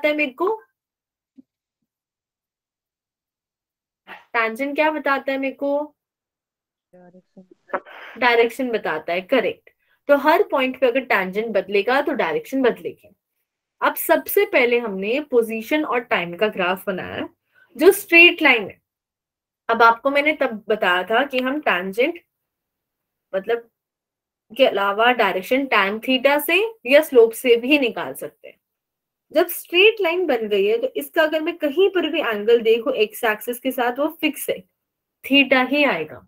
है मेरे को? टैंजेंट क्या बताता है मेरे को? डायरेक्शन बताता है, करेक्ट। तो हर पॉइंट पे अगर टैंजेंट बदलेगा तो डायरेक्शन बदलेगी। अब सबसे पहले हमने पोजीशन और टाइम का ग्राफ बनाया जो स्ट्रेट लाइन है। अब आपको मैंने तब बताया था कि हम टैंजेंट मतलब के अलावा डायरेक्शन टैन थीटा से या स्लोप से भी निकाल सकते हैं। जब स्ट्रेट लाइन बन गई है तो इसका अगर मैं कहीं पर भी एंगल देखो एक्स एक्सिस के साथ वो फिक्स है, थीटा ही आएगा।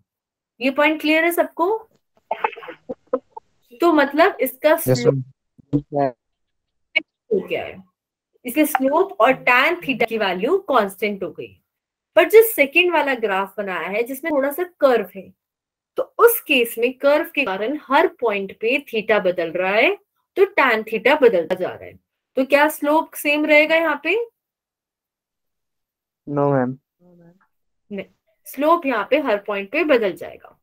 ये पॉइंट क्लियर है सबको? तो मतलब इसका स्लोप हो गया है, इसलिए स्लोप और टैन थीटा की वैल्यू कांस्टेंट हो गई। पर जो सेकंड वाला ग्राफ बनाया है जिसमें थोड़ा सा कर्व है, तो उस केस में कर्व के कारण हर पॉइंट पे थीटा बदल रहा है, तो टैन थीटा बदलता जा रहा है। तो क्या स्लोप सेम रहेगा यहाँ पे? No ma'am. नहीं, स्लोप यहाँ पे हर पॉइंट पे बदल जाएगा।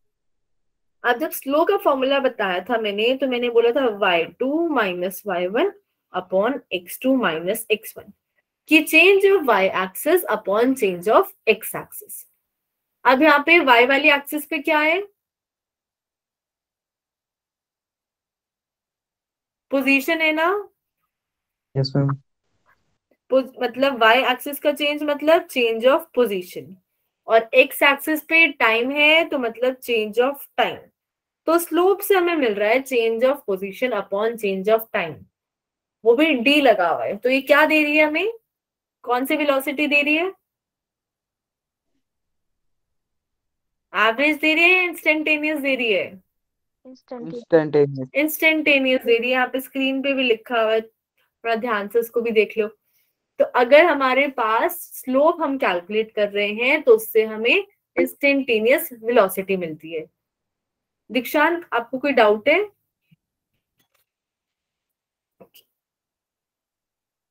अब जब स्लो का फॉर्मूला बताया था मैंने, तो मैंने बोला था y2 minus y1 upon x2 minus x1 कि change of y axis upon change of x axis. अब यहाँ पे y वाली एक्सिस पे क्या है? पोजीशन है ना? Yes ma'am. मतलब y एक्सिस का चेंज मतलब चेंज ऑफ पोजीशन, और x एक्सिस पे टाइम है तो मतलब चेंज ऑफ टाइम। तो स्लोप से हमें मिल रहा है change of position upon change of time, वो भी d लगा हुआ है। तो ये क्या दे रही है हमें? कौन सी वेलोसिटी दे रही है? एवरेज दे रही है या इंस्टेंटेनियस दे रही है? इंस्टेंटेनियस। इंस्टेंटेनियस दे रही है। यहाँ पे स्क्रीन पे भी लिखा हुआ है, थोड़ा ध्यान से उसको भी देख लो। तो अगर हमारे पास स्लोप हम कैलकुलेट कर रहे हैं तो उससे हमें इंस्टेंटेनियस वेलोसिटी मिलती है। दीक्षांत, आपको कोई डाउट है?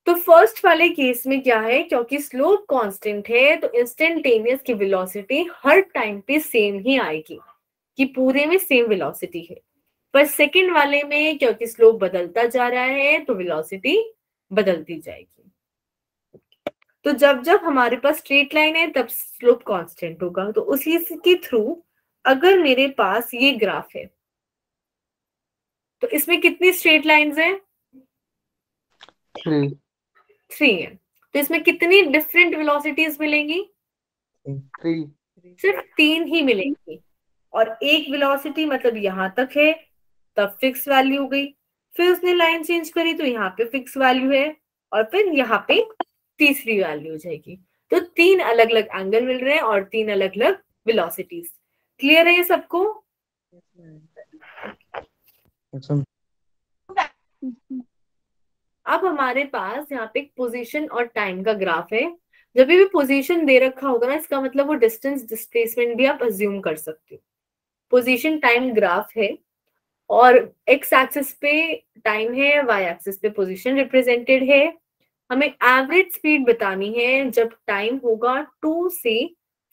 तो फर्स्ट वाले केस में क्या है, क्योंकि स्लोप कांस्टेंट है तो इंस्टेंटेनियस की वेलोसिटी हर टाइम पे सेम ही आएगी, कि पूरे में सेम वेलोसिटी है। पर सेकंड वाले में क्योंकि स्लोप बदलता जा रहा है तो वेलोसिटी बदलती जाएगी। तो जब जब हमारे पास स्ट्रेट लाइन है तब स्लोप कांस्टेंट होगा। तो उसी के थ्रू अगर मेरे पास ये ग्राफ है तो इसमें कितनी स्ट्रेट लाइंस हैं? 3। 3 है। तो इसमें कितनी डिफरेंट वेलोसिटीज मिलेंगी? 3। सिर्फ 3 ही मिलेंगी। और एक वेलोसिटी मतलब यहां तक है, तब फिक्स वैल्यू हो गई। फिर उसने लाइन चेंज करी तो यहाँ पे फिक्स वैल्यू है, और फिर यहाँ पे तीसरी वैल्यू हो जाएगी। तो 3 अलग अलग एंगल मिल रहे हैं और 3 अलग अलग वेलोसिटीज। क्लियर है ये सबको? अब हमारे पास यहाँ पे पोजीशन और टाइम का ग्राफ है। जब भी पोजीशन दे रखा होगा ना, इसका मतलब वो डिस्टेंस डिस्प्लेसमेंट भी आप अज्यूम कर सकते हो। पोजीशन टाइम ग्राफ है और एक्स एक्सिस पे टाइम है, वाई एक्सिस पे पोजीशन रिप्रेजेंटेड है। हमें एवरेज स्पीड बतानी है जब टाइम होगा 2 से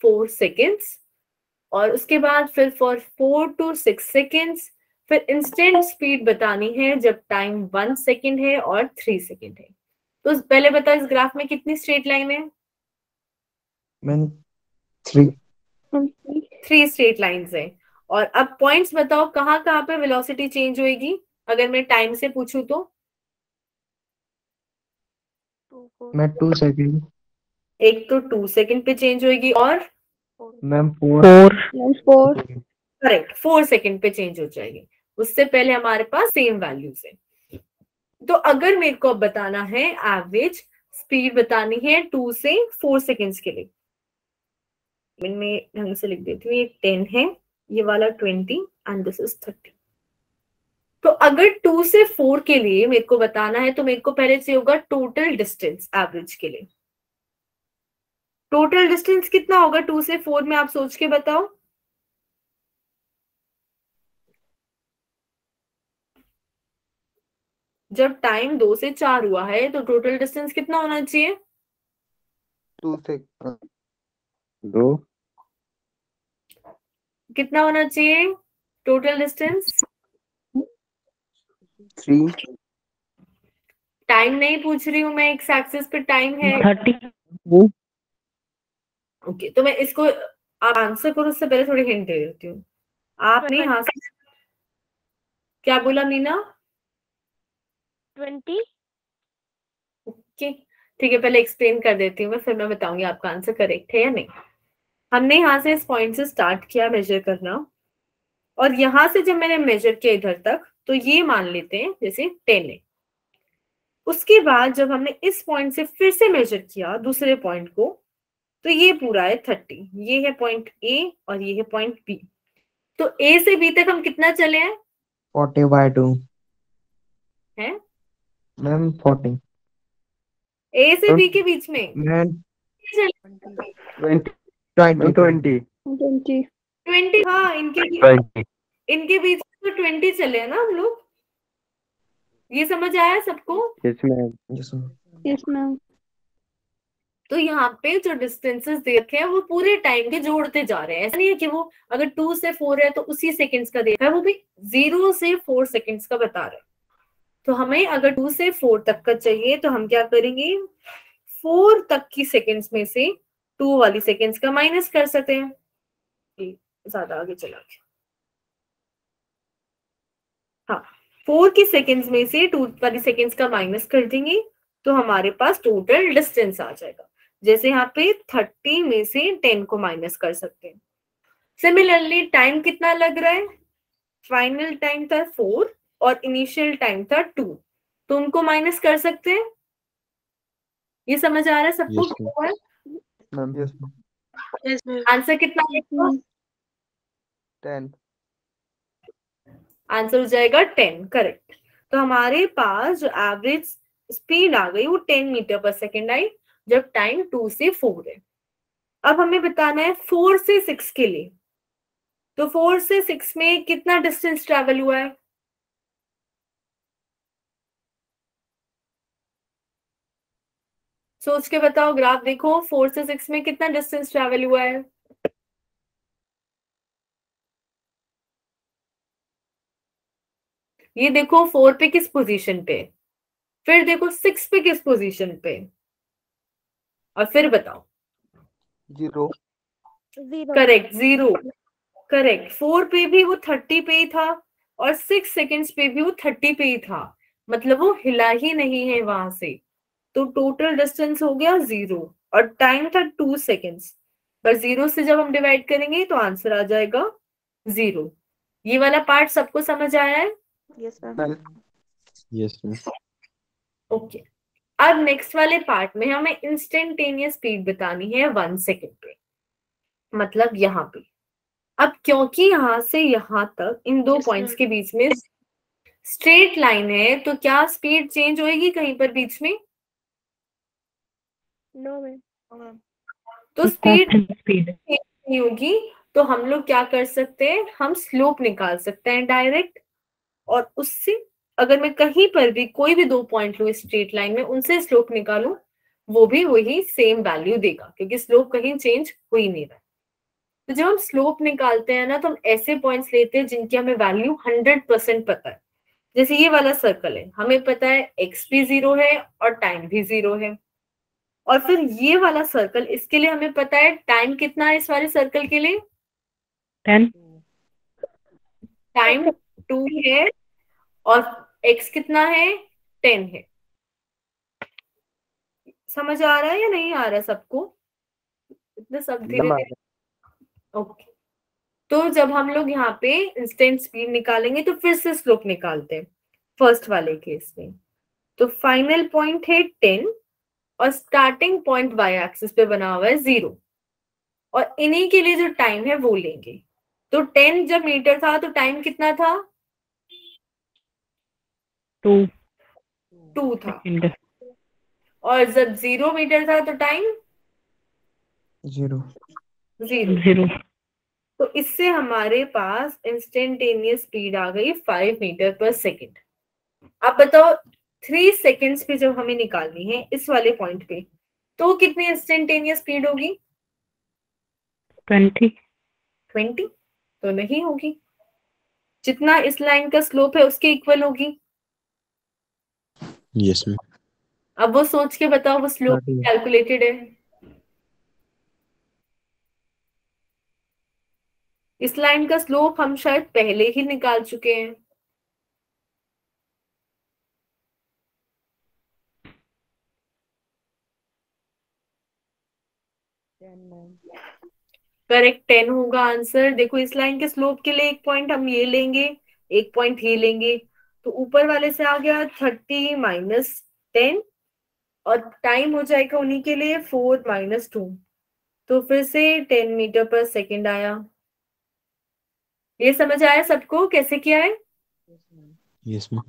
4 सेकेंड्स, और उसके बाद फिर फॉर 4 to 6 सेकेंड्स। फिर इंस्टेंट स्पीड बतानी है जब टाइम 1 सेकेंड है और 3 सेकेंड है। तो पहले बताओ इस ग्राफ में कितनी स्ट्रेट लाइन है? मैम 3। 3 स्ट्रेट लाइंस है। और अब पॉइंट्स बताओ कहाँ कहाँ पे वेलोसिटी चेंज होएगी अगर मैं टाइम से पूछूं तो? मैं 2 सेकंड। एक तो 2 सेकेंड पे चेंज होएगी, और मैम 4। करेक्ट 4 सेकेंड पे चेंज हो जाएगी। उससे पहले हमारे पास सेम वैल्यूज है। तो अगर मेरे को अब बताना है एवरेज स्पीड बतानी है 2 से 4 सेकेंड्स के लिए, मैं ढंग से लिख देती हूँ। ये 10 है, ये वाला 20 एंड दिस इज 30। तो अगर 2 से 4 के लिए मेरे को बताना है तो मेरे को पहले से होगा टोटल डिस्टेंस एवरेज के लिए। टोटल डिस्टेंस कितना होगा 2 से 4 में, आप सोच के बताओ। जब टाइम 2 से 4 हुआ है तो टोटल डिस्टेंस कितना होना चाहिए? 2 से 2। कितना होना चाहिए टोटल डिस्टेंस? 3। टाइम नहीं पूछ रही हूँ मैं, एक्स एक्सिस पे टाइम है 30। ओके, तो मैं इसको आप आंसर करो उससे पहले थोड़ी हिंट दे देती हूँ। आपने यहाँ से क्या बोला मीना? 20। ओके ठीक है, पहले एक्सप्लेन कर देती हूँ मैं, फिर मैं बताऊंगी आपका आंसर करेक्ट है या नहीं। हमने यहाँ से इस पॉइंट से स्टार्ट किया मेजर करना, और यहाँ से जब मैंने मेजर किया इधर तक, तो ये मान लेते हैं जैसे 10 है। उसके बाद जब हमने इस पॉइंट से फिर से मेजर किया दूसरे पॉइंट को, तो ये पूरा है 30। ये है पॉइंट ए और ये है पॉइंट बी। तो ए से बी तक हम कितना चले हैं? 40/2 है मैम 40 ए से बी के बीच में मैम 20 20। 20। हाँ, इनके बीच में तो 20 चले हैं ना हम लोग। ये समझ आया सबको? Yes ma'am. Yes ma'am. तो यहाँ पे जो डिस्टेंसेस दे रखे हैं वो पूरे टाइम के जोड़ते जा रहे हैं। ऐसा नहीं है कि वो अगर 2 से 4 है तो उसी सेकंड्स का दे रखा है, वो भी 0 से 4 सेकंड्स का बता रहा है। तो हमें अगर 2 से 4 तक का चाहिए तो हम क्या करेंगे, 4 तक की सेकंड्स में से 2 वाली सेकंड्स का माइनस कर सकते हैं। ज्यादा आगे चला गया। हाँ, 4 की सेकंड्स में से 2 वाली सेकंड्स का माइनस कर देंगे तो हमारे पास टोटल डिस्टेंस आ जाएगा। जैसे यहाँ पे 30 में से 10 को माइनस कर सकते हैं। सिमिलरली टाइम कितना लग रहा है? फाइनल टाइम था 4 और इनिशियल टाइम था 2, तो उनको माइनस कर सकते हैं। ये समझ आ रहा है सबको? मैम यस आंसर कितना आएगा? 10 आंसर हो जाएगा 10, करेक्ट। तो हमारे पास जो एवरेज स्पीड आ गई वो 10 मीटर पर सेकेंड आई जब टाइम 2 से 4 है। अब हमें बताना है 4 से 6 के लिए। तो 4 से 6 में कितना डिस्टेंस ट्रेवल हुआ है? सोच के बताओ, ग्राफ देखो, 4 से 6 में कितना डिस्टेंस ट्रेवल हुआ है? ये देखो 4 पे किस पोजीशन पे, फिर देखो 6 पे किस पोजीशन पे, और फिर बताओ। 0 करेक्ट, 0। करेक्ट, 4 पे भी वो 30 पे ही था और 6 सेकेंड्स पे भी वो 30 पे ही था, मतलब वो हिला ही नहीं है वहां से। तो टोटल डिस्टेंस हो गया 0 और टाइम था 2 सेकेंड्स। पर 0 से जब हम डिवाइड करेंगे तो आंसर आ जाएगा 0। ये वाला पार्ट सबको समझ आया है? Yes ma'am. Yes ma'am. Okay, अब नेक्स्ट वाले पार्ट में हमें इंस्टेंटेनियस स्पीड बतानी है 1 सेकेंड पे, मतलब यहाँ पे। अब क्योंकि यहाँ से यहाँ तक इन दो पॉइंट्स के बीच में स्ट्रेट लाइन है, तो क्या स्पीड चेंज होएगी कहीं पर बीच में? No ma'am. तो स्पीड नहीं होगी। तो हम लोग क्या कर सकते हैं, हम स्लोप निकाल सकते हैं डायरेक्ट, और उससे अगर मैं कहीं पर भी कोई भी 2 पॉइंट लूं स्ट्रेट लाइन में, उनसे स्लोप निकालूं, वो भी वही सेम वैल्यू देगा, क्योंकि स्लोप कहीं चेंज हो ही नहीं रहा। तो जब हम स्लोप निकालते हैं ना, तो हम ऐसे पॉइंट्स लेते हैं जिनकी हमें वैल्यू 100% पता है। जैसे ये वाला सर्कल है, हमें पता है एक्स भी 0 है और टाइम भी 0 है। और फिर ये वाला सर्कल, इसके लिए हमें पता है टाइम कितना है इस वाले सर्कल के लिए? 10। टाइम 2 है और एक्स कितना है? 10 है। समझ आ रहा है या नहीं आ रहा सबको? इतना सब धीरे धीरे। ओके, तो जब हम लोग यहाँ पे इंस्टेंट स्पीड निकालेंगे तो फिर से स्लोप निकालते हैं फर्स्ट वाले केस में। तो फाइनल पॉइंट है 10 और स्टार्टिंग पॉइंट वाई एक्सिस पे बना हुआ है 0, और इन्हीं के लिए जो टाइम है वो लेंगे। तो 10 जब मीटर था तो टाइम कितना था? 2 था। और जब 0 मीटर था तो टाइम 0 0। तो इससे हमारे पास इंस्टेंटेनियस स्पीड आ गई 5 मीटर पर सेकेंड। अब बताओ 3 सेकेंड्स पे जब हमें निकालनी है इस वाले पॉइंट पे, तो कितनी इंस्टेंटेनियस स्पीड होगी? 20 तो नहीं होगी, जितना इस लाइन का स्लोप है उसके इक्वल होगी। Yes ma'am. अब वो सोच के बताओ वो स्लोप 30 कैलकुलेटेड है। इस लाइन का स्लोप हम शायद पहले ही निकाल चुके हैं। करेक्ट 10 होगा आंसर। देखो इस लाइन के स्लोप के लिए एक पॉइंट हम ये लेंगे, एक पॉइंट ये लेंगे, तो ऊपर वाले से आ गया 30 माइनस 10 और टाइम हो जाएगा उन्हीं के लिए 4 माइनस 2, तो फिर से 10 मीटर पर सेकेंड आया। ये समझ आया सबको कैसे किया है? Yes ma'am.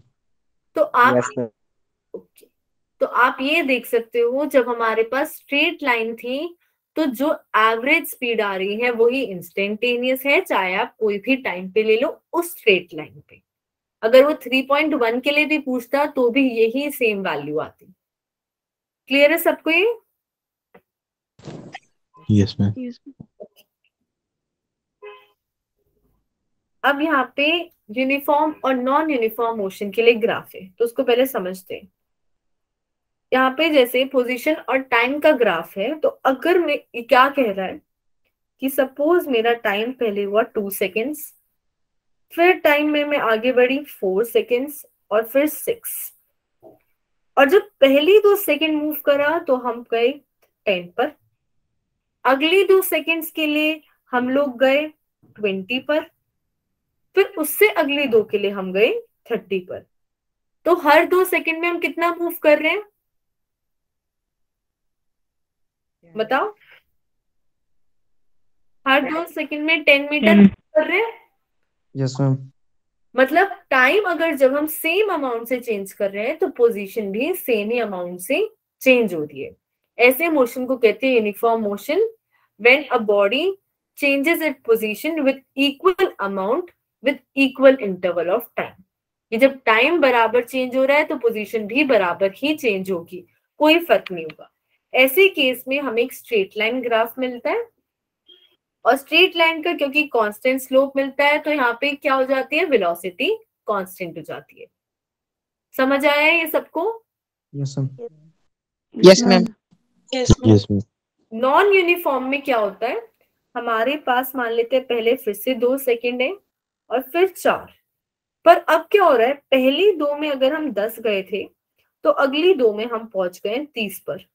तो आप यस मैम। ओके, तो आप ये देख सकते हो जब हमारे पास स्ट्रेट लाइन थी तो जो एवरेज स्पीड आ रही है वही इंस्टेंटेनियस है, चाहे आप कोई भी टाइम पे ले लो उस स्ट्रेट लाइन पे। अगर वो 3.1 के लिए भी पूछता तो भी यही सेम वैल्यू आती। क्लियर है सबको ये? Yes ma'am. Yes. अब यहाँ पे यूनिफॉर्म और नॉन यूनिफॉर्म मोशन के लिए ग्राफ है, तो उसको पहले समझते हैं। यहाँ पे जैसे पोजीशन और टाइम का ग्राफ है, तो अगर मैं ये क्या कह रहा है कि सपोज मेरा टाइम पहले हुआ 2 सेकेंड्स, फिर टाइम में मैं आगे बढ़ी 4 सेकेंड्स और फिर 6, और जब पहली 2 सेकेंड मूव करा तो हम गए 10 पर, अगली 2 सेकेंड्स के लिए हम लोग गए 20 पर, फिर उससे अगली 2 के लिए हम गए 30 पर। तो हर 2 सेकेंड में हम कितना मूव कर रहे हैं बताओ? हर 2 सेकेंड में 10 मीटर कर रहे हैं। Yes ma'am. मतलब टाइम अगर जब हम सेम अमाउंट से चेंज कर रहे हैं तो पोजीशन भी सेम ही अमाउंट से चेंज हो रही है। ऐसे मोशन को कहते हैं uniform motion, when a body changes it position with equal amount with equal interval of time. ये जब टाइम बराबर चेंज हो रहा है तो पोजीशन भी बराबर ही चेंज होगी, कोई फर्क नहीं होगा। ऐसे केस में हमें एक स्ट्रेट लाइन ग्राफ मिलता है, और स्ट्रेट लाइन का क्योंकि कांस्टेंट स्लोप मिलता है तो यहाँ पे क्या हो जाती है, वेलोसिटी कांस्टेंट हो जाती है। समझ आया ये सबको? Yes ma'am. Yes ma'am. Yes ma'am. Non uniform में क्या होता है, हमारे पास मान लेते हैं पहले फिर से 2 सेकेंड है और फिर 4, पर अब क्या हो रहा है, पहली 2 में अगर हम 10 गए थे तो अगली 2 में हम पहुंच गए 30 पर।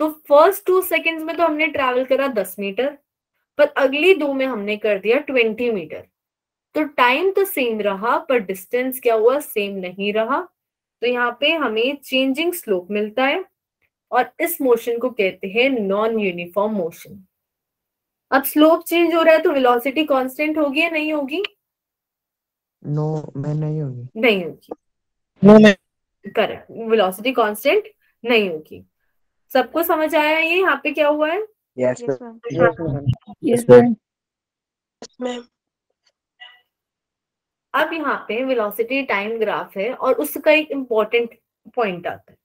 तो फर्स्ट 2 सेकेंड्स में तो हमने ट्रैवल करा 10 मीटर, पर अगली 2 में हमने कर दिया 20 मीटर। तो टाइम तो सेम रहा पर डिस्टेंस क्या हुआ, सेम नहीं रहा। तो यहाँ पे हमें चेंजिंग स्लोप मिलता है और इस मोशन को कहते हैं नॉन यूनिफॉर्म मोशन। अब स्लोप चेंज हो रहा है तो वेलोसिटी कांस्टेंट होगी या नहीं होगी? नो मैं नहीं होगी। नहीं होगी। No ma'am. Correct, velocity constant नहीं होगी। सबको समझ आया ये यहाँ पे क्या हुआ है? Yes Yes, ma'am. ma'am. Yes ma'am. अब यहाँ पे वेलोसिटी टाइम ग्राफ है और उसका एक इम्पोर्टेंट पॉइंट आता है।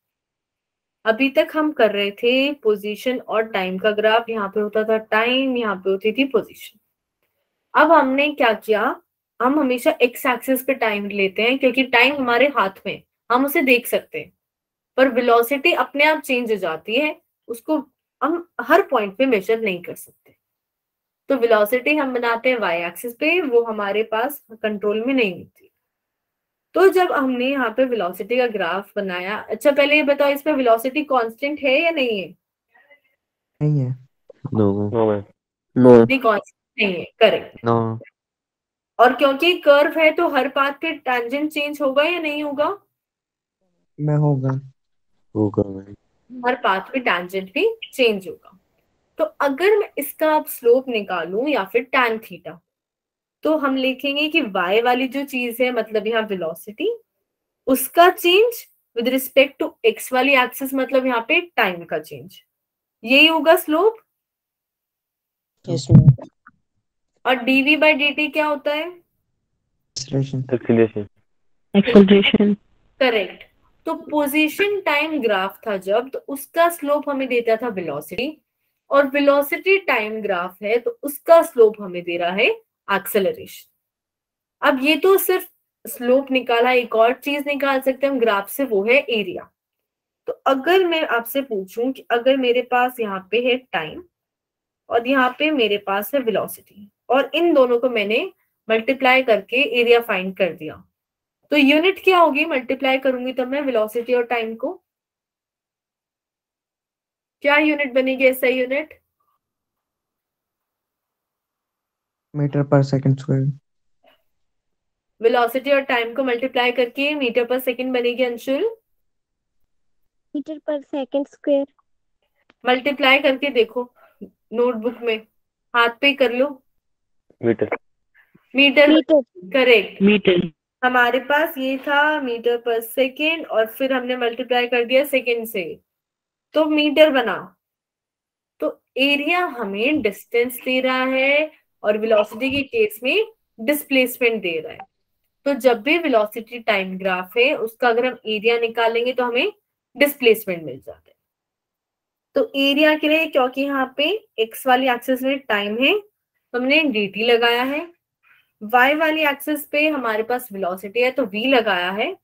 अभी तक हम कर रहे थे पोजीशन और टाइम का ग्राफ, यहाँ पे होता था टाइम, यहाँ पे होती थी पोजीशन। अब हमने क्या किया, हम हमेशा एक्स एक्सिस पे टाइम लेते हैं क्योंकि टाइम हमारे हाथ में, हम उसे देख सकते हैं, पर वेलोसिटी अपने आप चेंज हो जाती है, उसको हम हर पॉइंट पे मेजर नहीं कर सकते। तो वेलोसिटी हम बनाते हैं वाई एक्सिस पे, वो हमारे पास कंट्रोल में नहीं होती। तो जब हमने यहाँ पे वेलोसिटी का ग्राफ बनाया, अच्छा पहले ये बताओ इसमें वेलोसिटी कांस्टेंट है या नहीं है? नहीं है। No ma'am. नो। नहीं कांस्टेंट नहीं है, करेक्ट। नो। और क्योंकि कर्व है तो हर पाथ पे टैंजेंट चेंज होगा या नहीं होगा? मैं होगा। होगा मैम। हर पाथ पे टैंजेंट भी चेंज होगा। तो अगर मैं इसका अब स्लोप निकालूं या फिर टैन थीटा, तो हम लिखेंगे कि y वाली जो चीज है मतलब यहाँ वेलोसिटी, उसका change with respect to x वाली एक्सिस मतलब यहाँ पे टाइम का चेंज, यही होगा स्लोप। Yes ma'am. और dv बाई dt क्या होता है? एक्सीलरेशन। एक्सीलरेशन। Acceleration. करेक्ट। तो पोजीशन टाइम ग्राफ था जब, तो उसका स्लोप हमें देता था वेलोसिटी, और वेलोसिटी टाइम ग्राफ है तो उसका स्लोप हमें दे रहा है एक्सेलरेशन। अब ये तो सिर्फ स्लोप निकाला, एक और चीज निकाल सकते हैं हम ग्राफ से, वो है एरिया। तो अगर मैं आपसे पूछूं कि अगर मेरे पास यहाँ पे है टाइम और यहाँ पे मेरे पास है वेलोसिटी और इन दोनों को मैंने मल्टीप्लाई करके एरिया फाइंड कर दिया, तो यूनिट क्या होगी? मल्टीप्लाई करूंगी तब मैं वेलोसिटी और टाइम को, क्या यूनिट बनेगी? ऐसा unit metre per second square. Velocity और टाइम को मल्टीप्लाई करके मीटर पर सेकंड बनेगी। Anshul, metre per second square. Multiply करके देखो नोटबुक में, हाथ पे कर लो। Metre. Metre, metre. Correct. Metre. हमारे पास ये था मीटर पर सेकंड और फिर हमने मल्टीप्लाई कर दिया सेकंड से, तो मीटर बना। तो एरिया हमें डिस्टेंस दे रहा है और वेलोसिटी के केस में डिस्प्लेसमेंट दे रहा है। तो जब भी वेलोसिटी टाइम ग्राफ है उसका अगर हम एरिया निकालेंगे तो हमें डिस्प्लेसमेंट मिल जाता है। तो एरिया के लिए, क्योंकि यहाँ पे एक्स वाली एक्सिस में टाइम है तो हमने dt लगाया है, y वाली एक्सिस पे हमारे पास वेलोसिटी है तो v लगाया है,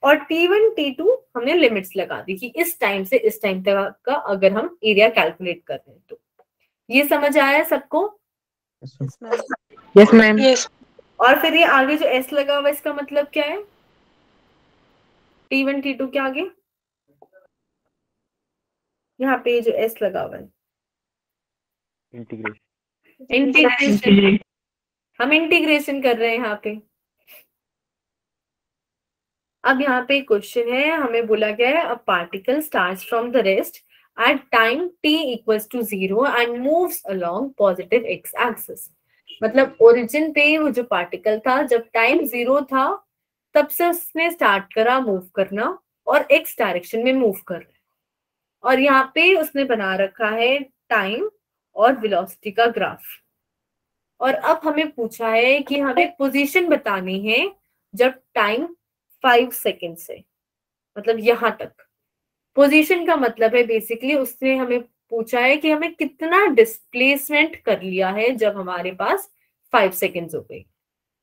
और t1 t2 हमने लिमिट्स लगा दी कि इस टाइम से इस टाइम तक का अगर हम एरिया कैलकुलेट कर रहे हैं तो। ये समझ आया सबको? Yes ma'am. और फिर ये आगे जो s लगा हुआ इसका मतलब क्या है? t1 t2 के आगे यहाँ पे जो s लगा हुआ है, इंटीग्रेशन। हम इंटीग्रेशन कर रहे हैं यहाँ पे। अब यहाँ पे क्वेश्चन है, हमें बोला गया है a particle starts from the rest at time t equals to 0 and moves along positive x axis. मतलब ओरिजिन पे वो जो पार्टिकल था जब टाइम 0 था तब से उसने स्टार्ट करा मूव करना और x डायरेक्शन में मूव कर रहा है, और यहाँ पे उसने बना रखा है टाइम और वेलोसिटी का ग्राफ। और अब हमें पूछा है कि हमें पोजीशन बतानी है जब टाइम 5 सेकेंड से, मतलब यहां तक। पोजीशन का मतलब है बेसिकली उसने हमें पूछा है कि हमें कितना डिस्प्लेसमेंट कर लिया है जब हमारे पास 5 सेकेंड्स हो गए।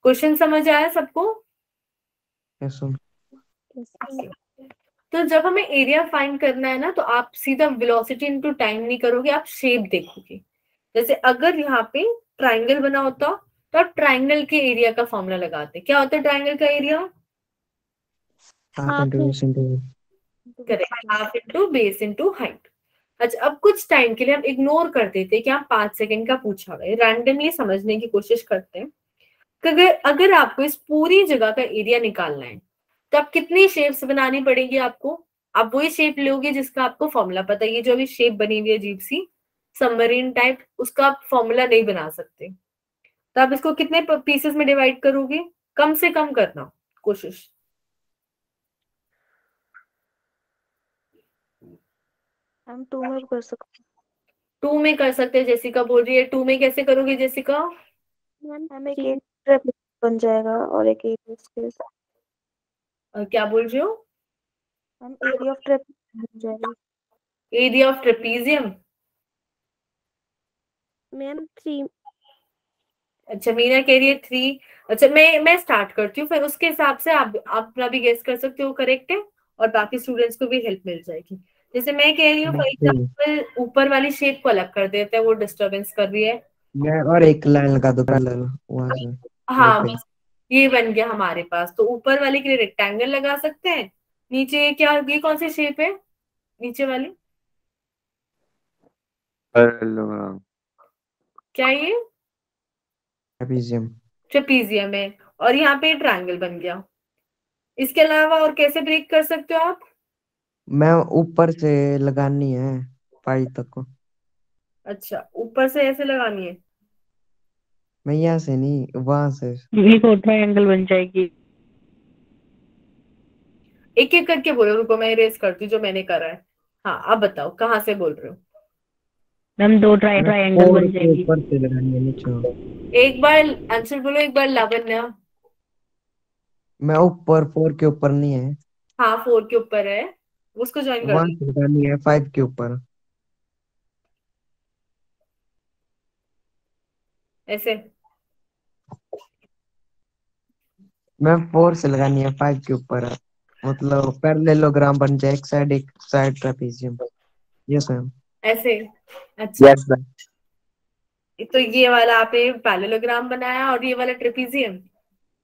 क्वेश्चन समझ आया सबको? यस तो जब हमें एरिया फाइंड करना है ना तो आप सीधा वेलोसिटी इनटू टाइम नहीं करोगे, आप शेप देखोगे। जैसे अगर यहाँ पे ट्राइंगल बना होता तो आप ट्राइंगल के एरिया का फॉर्मूला लगाते। क्या होता है ट्राइंगल का area? Half into base into correct, half into base into height. अच्छा, अब कुछ टाइम के लिए हम इग्नोर कर देते हैं कि आप 5 सेकंड का पूछा गया, रैंडमली समझने की कोशिश करते हैं कि अगर आपको इस पूरी जगह का एरिया निकालना है तो आप कितनी शेप्स बनानी पड़ेगी आपको? आप वही शेप लोगे जिसका आपको फॉर्मूला पता है। ये जो अभी शेप बनी हुई है अजीब सी सबमरीन टाइप, उसका आप फॉर्मूला नहीं बना सकते, तो आप इसको कितने पीसेस में डिवाइड करोगे? कम से कम करना कोशिश। हम 2 में कर सकते 2 में कर सकते हैं, जेसिका बोल रही है। 2 में कैसे करोगे जेसिका? हैं। हम एक ट्रिप बन जाएगा और एक एरिया स्पेस। क्या बोल रहे हो? हम एरिया ऑफ ट्रिप बन जाएगा। Area of trapezium. मैम 3। अच्छा, मीना कह रही है 3। अच्छा, मैं स्टार्ट करती हूँ, फिर उसके हिसाब से आप अपना भी गेस कर सकते हो, करेक्ट है, और बाकी स्टूडेंट्स को भी हेल्प मिल जाएगी। जैसे मैं कह रही हूँ फॉर एग्जाम्पल ऊपर वाली शेप को अलग कर देते हैं, वो डिस्टरबेंस कर रही है। मैं और एक लाइन लगा दो पैरेलल वहां से। हाँ बस, ये बन गया हमारे पास। तो ऊपर वाले के लिए रेक्टेंगल लगा सकते हैं। नीचे क्या, ये कौन सी शेप है नीचे वाली? क्या ये? ट्रेपीजियम। ट्रेपीजियम है, और यहाँ पे ट्रायंगल बन गया। इसके अलावा और कैसे ब्रेक कर सकते हो आप? मैं ऊपर से लगानी है 5 तक को। अच्छा, ऊपर से ऐसे लगानी है। मैं यहाँ से नहीं, वहां से। ये तो ट्रायंगल बन जाएगी। एक एक करके बोलो, रुको मैं इरेज करती हूँ जो मैंने करा है। हाँ, अब बताओ कहाँ से बोल रहे हो? मैम 2 मैं ट्रायंगल 4 बन के जाएगी। ऊपर से लगानी है नीचे। एक बार आंसर बोलो, एक बार लावण्य। मैं ऊपर 4 के ऊपर नहीं है, हाँ, 4 के ऊपर है, उसको ज्वाइन कर वहां दो। से लगानी है 5 के ऊपर। ऐसे मैं 4 से लगानी है 5 के ऊपर। मतलब पैरेललोग्राम बन जाए, एक साइड ट्रेपेजियम। Yes ma'am. ऐसे। अच्छा, यस मैम। तो ये वाला आपने पैरेललोग्राम बनाया और ये वाला ट्रेपेजियम,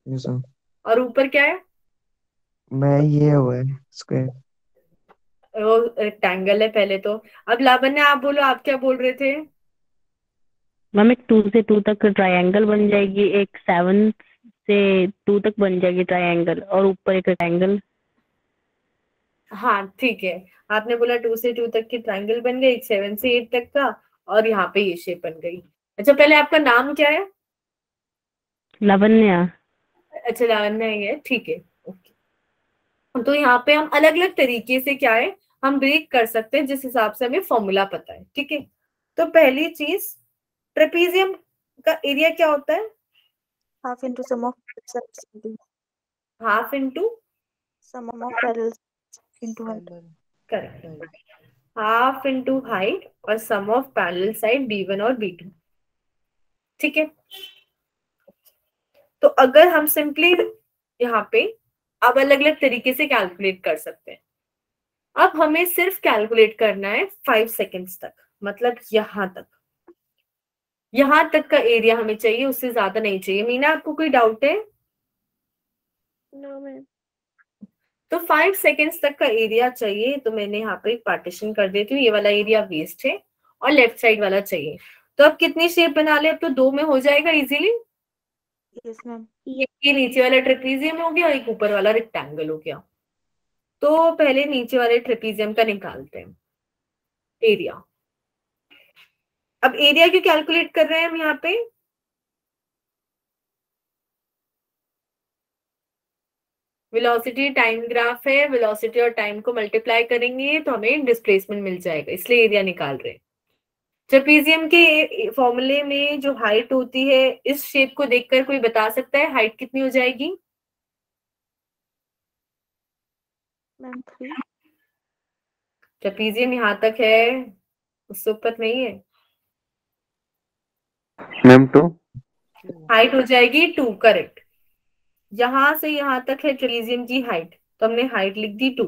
यस मैम। और ऊपर क्या है? मैं ये हुआ है स्क्वायर। वो रेक्टेंगल है पहले तो। अब लावण्य आप बोलो, आप क्या बोल रहे थे? मैम एक 2 से 2 तक ट्रायंगल बन जाएगी, एक 7 से 2 तक बन जाएगी ट्रायंगल, और ऊपर एक रेक्टेंगल। हाँ ठीक है, आपने बोला 2 से 2 तक की ट्रायंगल बन गई, 7 से 8 तक का, और यहाँ पे ये शेप बन गई। अच्छा, पहले आपका नाम क्या है? लावण्या। अच्छा, लावण्य ही है, ठीक है, ओके। तो यहाँ पे हम अलग अलग तरीके से क्या है, हम ब्रेक कर सकते हैं जिस हिसाब से हमें फॉर्मूला पता है, ठीक है। तो पहली चीज, ट्रेपेजियम का एरिया क्या होता है? half into sum of sides into half into sum of parallel into height. Correct, half into height और सम ऑफ पैरेलल साइड B1 और B2, ठीक है। तो अगर हम सिंपली यहाँ पे अब अलग अलग तरीके से कैलकुलेट कर सकते हैं। अब हमें सिर्फ कैलकुलेट करना है 5 सेकेंड्स तक, मतलब यहां तक का एरिया हमें चाहिए, उससे ज्यादा नहीं चाहिए। मीना, आपको कोई डाउट है? No, ma'am. तो 5 सेकेंड्स तक का एरिया चाहिए, तो मैंने यहाँ पे एक पार्टीशन कर देती हूँ। ये वाला एरिया वेस्ट है और लेफ्ट साइड वाला चाहिए। तो अब कितनी शेप बना ले? अब तो 2 में हो जाएगा इजीली। Yes, ma'am. ये नीचे वाला ट्रेपेजियम हो गया, एक ऊपर वाला रेक्टेंगल हो गया। तो पहले नीचे वाले ट्रेपेजियम का निकालते हैं एरिया। अब एरिया क्यों कैलकुलेट कर रहे हैं हम यहाँ पे? वेलोसिटी टाइम ग्राफ है, वेलोसिटी और टाइम को मल्टीप्लाई करेंगे तो हमें डिस्प्लेसमेंट मिल जाएगा, इसलिए एरिया निकाल रहे हैं। ट्रेपेजियम के फॉर्मूले में जो हाइट होती है, इस शेप को देखकर कोई बता सकता है हाइट कितनी हो जाएगी? Ma'am, 3. ट्रेपेजियम यहाँ तक है, उससे ऊपर नहीं है। मैम 2। हाइट हो जाएगी 2, करेक्ट। यहां से यहां तक है ट्रेपेजियम की हाइट, तो हमने हाइट लिख दी 2।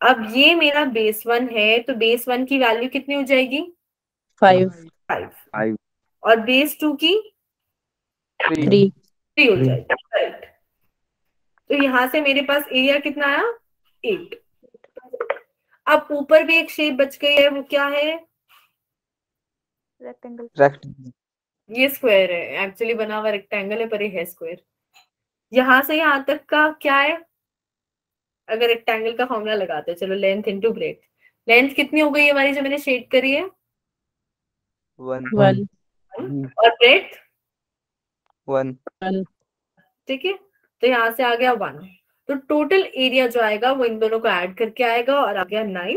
अब ये मेरा बेस 1 है, तो बेस 1 की वैल्यू कितनी हो जाएगी? 5 5। और बेस 2 की 3 3 हो जाएगी, करेक्ट। तो यहां से मेरे पास एरिया कितना आया? 8। अब ऊपर भी एक शेप बच गई है, वो क्या है? Rectangle. ये स्क्वायर है, एक्चुअली बना हुआ रेक्टेंगल है पर ये है स्क्वायर। यहां से यहां तक का क्या है? अगर रेक्टेंगल का फॉर्मूला लगाते हैं, चलो लेंथ इनटू ब्रेथ। लेंथ कितनी हो गई हमारी जो मैंने शेड करी है? 1 और ब्रेथ 1। ठीक है, तो यहाँ से आ गया 1। तो टोटल एरिया जो आएगा वो इन दोनों को ऐड करके आएगा और आ गया 9।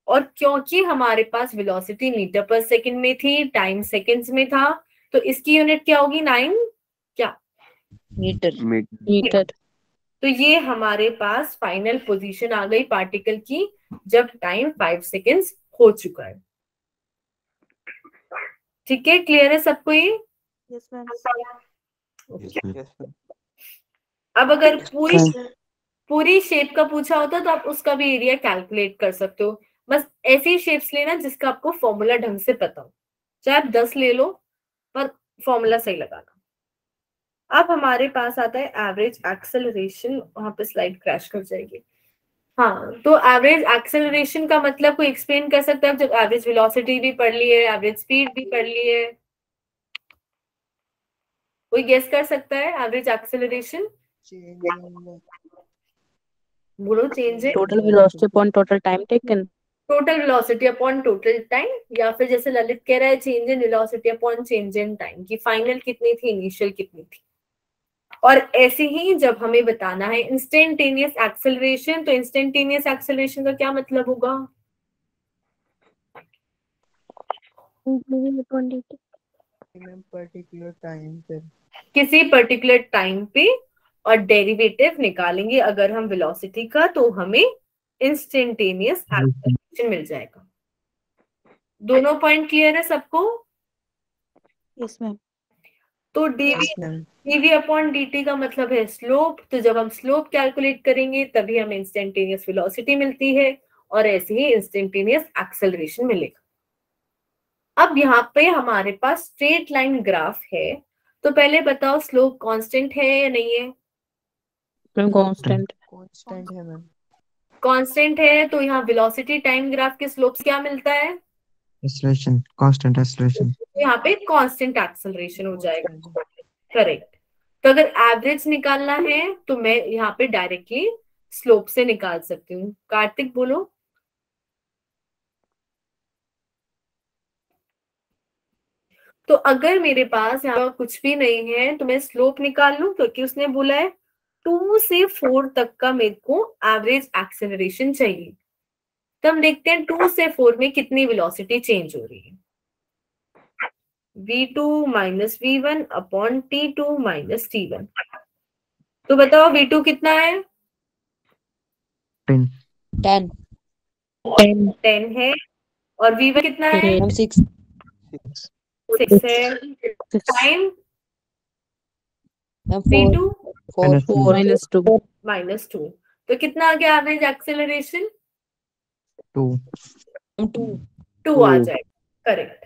और क्योंकि हमारे पास वेलोसिटी मीटर पर सेकंड में थी, टाइम सेकंड्स में था, तो इसकी यूनिट क्या होगी? 9 क्या? मीटर। तो ये हमारे पास फाइनल पोजीशन आ गई पार्टिकल की, जब टाइम 5 सेकेंड्स हो चुका है। ठीक है, क्लियर है सबको ये? Yes, ma'am. अब अगर पूरी शेप का पूछा होता तो आप उसका भी एरिया कैलकुलेट कर सकते हो। बस ऐसी शेप्स लेना जिसका आपको फॉर्मूला ढंग से पता हो, चाहे आप 10 ले लो पर फॉर्मूला सही लगाना। अब हमारे पास आता है एवरेज एक्सेलरेशन। वहां पे स्लाइड क्रैश कर जाएगी। हाँ, तो एवरेज एक्सेलरेशन का मतलब कोई एक्सप्लेन कर सकता है? जब एवरेज वेलोसिटी भी पढ़ ली है, एवरेज स्पीड भी पढ़ ली है, कोई गेस कर सकता है एवरेज एक्सेलरेशन? बोलो, चेंज है total velocity upon total time taken. Total velocity upon total time, या फिर जैसे ललित कह रहा है change in velocity upon change in time, की फाइनल कितनी थी, इनिशियल कितनी थी। और ऐसे ही जब हमें बताना है इंस्टेंटेनियस एक्सेलरेशन, तो इंस्टेंटेनियस एक्सेलरेशन का क्या मतलब होगा? पर्टिकुलर टाइम पे, किसी पर्टिकुलर टाइम पे, और डेरिवेटिव निकालेंगे अगर हम वेलोसिटी का, तो हमें इंस्टेंटेनियस एक्सेलरेशन मिल जाएगा। दोनों पॉइंट क्लियर है सबको? Yes, ma'am. तो dv अपॉन dt का मतलब है स्लोप। तो जब हम स्लोप कैलकुलेट करेंगे तभी हमें इंस्टेंटेनियस वेलोसिटी मिलती है और ऐसे ही इंस्टेंटेनियस एक्सेलरेशन मिलेगा। अब यहाँ पे हमारे पास स्ट्रेट लाइन ग्राफ है, तो पहले बताओ स्लोप कांस्टेंट है या नहीं है? कांस्टेंट है मैम। कांस्टेंट है, तो यहाँ वेलोसिटी टाइम ग्राफ के स्लोप से क्या मिलता है? Acceleration, constant acceleration. यहाँ पे कांस्टेंट एक्सेलरेशन हो जाएगा। करेक्ट। तो अगर एवरेज निकालना है तो मैं यहाँ पे डायरेक्टली स्लोप से निकाल सकती हूँ। कार्तिक बोलो। तो अगर मेरे पास यहाँ कुछ भी नहीं है तो मैं स्लोप निकाल लूं, क्योंकि उसने बोला है 2 से 4 तक का मेरे को एवरेज एक्सेलरेशन चाहिए। तो हम देखते हैं 2 से 4 में कितनी वेलोसिटी चेंज हो रही है। v2 minus v1 upon t2 minus t1। तो बताओ v2 कितना है? 10 10 है। और v1 कितना है? 6 6 है। Time v2 minus 2। तो कितना आ गया एवरेज एक्सेलरेशन? 2 आ जाएगा। Correct,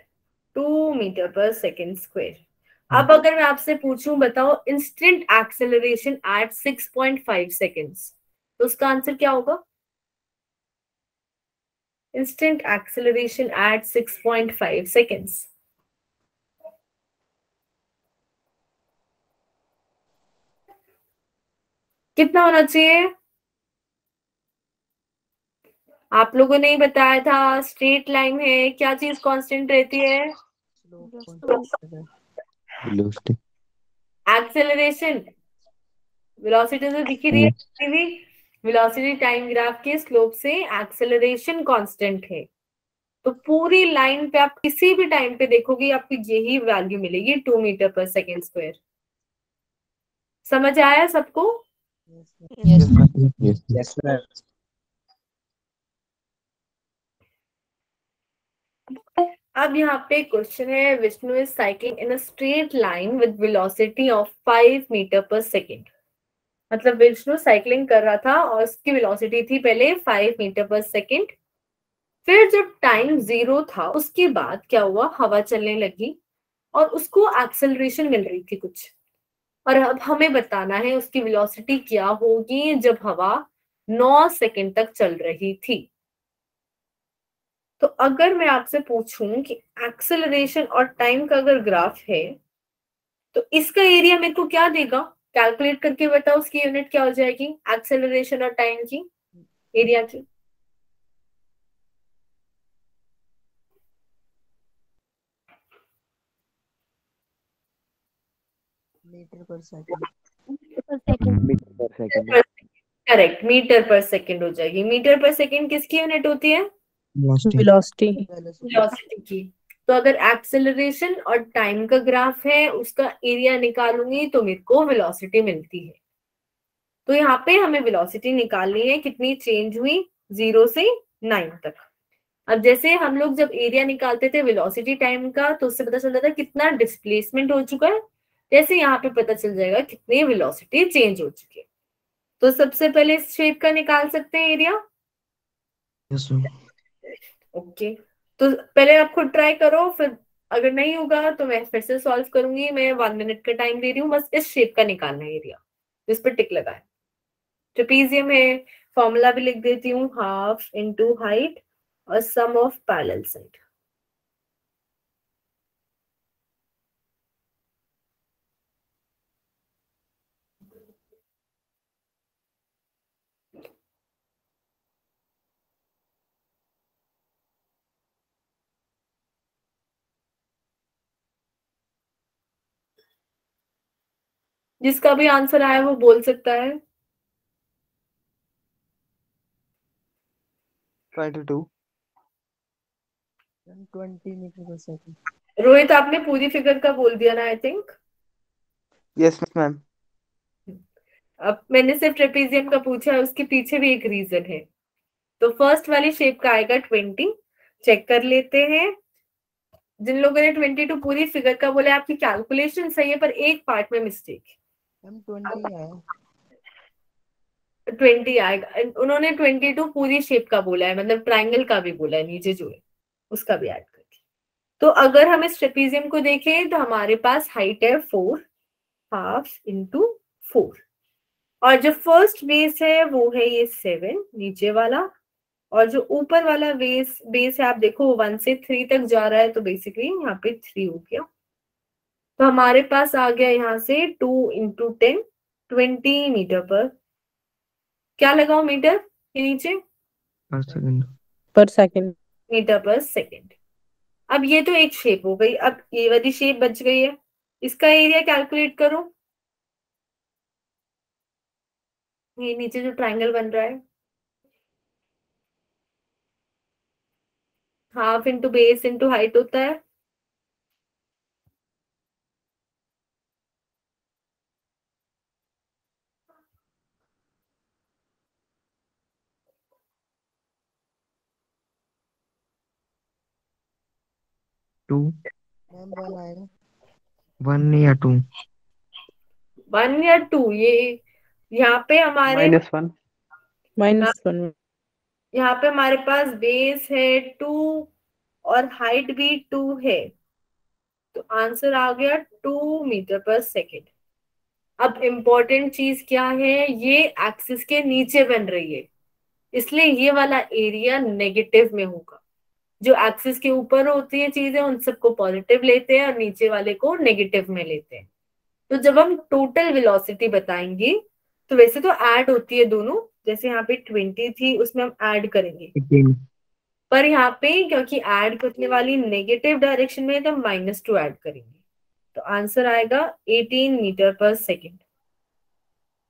2 metre per second square. अब अगर मैं आपसे पूछूं बताओ इंस्टेंट एक्सेलरेशन एट 6.5 सेकेंड्स, तो उसका आंसर क्या होगा? Instant acceleration at 6.5 seconds. कितना होना चाहिए? आप लोगों ने ही बताया था स्ट्रेट लाइन है, क्या चीज कांस्टेंट रहती है? वेलोसिटी। एक्सेलरेशन। वेलोसिटी तो दिख ही रही है, वेलोसिटी टाइम ग्राफ के स्लोप से एक्सेलरेशन कांस्टेंट है। तो पूरी लाइन पे आप किसी भी टाइम पे देखोगे आपको यही वैल्यू मिलेगी, 2 मीटर पर सेकेंड स्क्वायर। समझ आया सबको? Yes ma'am. अब यहाँ पे क्वेश्चन है, Vishnu is cycling in a straight line with velocity of 5 metre per second. मतलब विष्णु साइकिलिंग कर रहा था और उसकी वेलोसिटी थी पहले 5 मीटर पर सेकेंड। फिर जब टाइम 0 था उसके बाद क्या हुआ, हवा चलने लगी और उसको एक्सेलरेशन मिल रही थी कुछ। और अब हमें बताना है उसकी वेलोसिटी क्या होगी जब हवा 9 सेकेंड तक चल रही थी। तो अगर मैं आपसे पूछूं कि एक्सेलरेशन और टाइम का अगर ग्राफ है तो इसका एरिया मेरे को क्या देगा? कैलकुलेट करके बताओ उसकी यूनिट क्या हो जाएगी एक्सेलरेशन और टाइम की एरिया की? Metre per second. Metre per second. Correct, metre per second हो जाएगी। मीटर पर सेकंड किसकी यूनिट होती है? वेलोसिटी वेलोसिटी की। तो अगर एक्सेलरेशन और टाइम का ग्राफ है उसका एरिया निकालूंगी तो मेरे को वेलोसिटी मिलती है। तो यहाँ पे हमें वेलोसिटी निकालनी है, कितनी चेंज हुई 0 से 9 तक। अब जैसे हम लोग जब एरिया निकालते थे वेलोसिटी टाइम का तो उससे पता चलता था कितना डिस्प्लेसमेंट हो चुका है, जैसे यहाँ पे पता चल जाएगा कितनी वेलोसिटी चेंज हो चुकी है। तो सबसे पहले इस शेप का निकाल सकते हैं एरिया। ओके, तो पहले आप खुद ट्राई करो, फिर अगर नहीं होगा तो मैं फिर से सॉल्व करूंगी। मैं 1 मिनट का टाइम दे रही हूँ, बस इस शेप का निकालना है एरिया जिस पर टिक लगा है। ट्रेपीजियम है, फॉर्मूला भी लिख देती हूँ, हाफ इंटू हाइट और सम ऑफ पैरेलल साइड। जिसका भी आंसर आया वो बोल सकता है। 22 20 मीटर पर सेकंड। रोहित आपने पूरी फिगर का बोल दिया ना आई थिंक। Yes ma'am. अब मैंने सिर्फ ट्रेपीजियम का पूछा है, उसके पीछे भी एक रीजन है। तो फर्स्ट वाली शेप का आएगा 20, चेक कर लेते हैं। जिन लोगों ने 22 पूरी फिगर का बोला आपकी कैलकुलेशन सही है, पर एक पार्ट में मिस्टेक है। मैम 20 है। 20 आएगा, उन्होंने 22 पूरी शेप का बोला है, मतलब ट्राइंगल का भी बोला है, नीचे जो है उसका भी ऐड करके। तो अगर हम इस ट्रेपीजियम को देखें तो हमारे पास हाइट है 4 हाफ इंटू 4, और जो फर्स्ट बेस है वो है ये 7 नीचे वाला, और जो ऊपर वाला बेस है आप देखो 1 से 3 तक जा रहा है, तो बेसिकली यहाँ पे 3 हो गया। तो हमारे पास आ गया यहाँ से 2 इंटू 10 20 मीटर पर, क्या लगाओ मीटर के नीचे, पर सेकंड। पर सेकंड। Metre per second. अब ये तो एक शेप हो गई, अब ये वाली शेप बच गई है, इसका एरिया कैलकुलेट करो। ये नीचे जो ट्रायंगल बन रहा है, half into base into height होता है, टू। मैम 1 आएगा, 1 या 2। 1 या 2। ये यहाँ पे हमारे -1। -1। यहाँ पे हमारे पास बेस है 2 और हाइट भी 2 है, तो आंसर आ गया 2 मीटर पर सेकेंड। अब इम्पोर्टेंट चीज क्या है, ये एक्सिस के नीचे बन रही है, इसलिए ये वाला एरिया नेगेटिव में होगा। जो एक्सिस के ऊपर होती है चीजें उन सबको पॉजिटिव लेते हैं और नीचे वाले को नेगेटिव में लेते हैं। तो जब हम टोटल वेलोसिटी बताएंगे तो वैसे तो ऐड होती है दोनों, जैसे यहाँ पे 20 थी उसमें हम ऐड करेंगे, 18। पर यहाँ पे क्योंकि ऐड करने वाली नेगेटिव डायरेक्शन में है तो -2 ऐड करेंगे, तो आंसर आएगा 18 मीटर पर सेकेंड।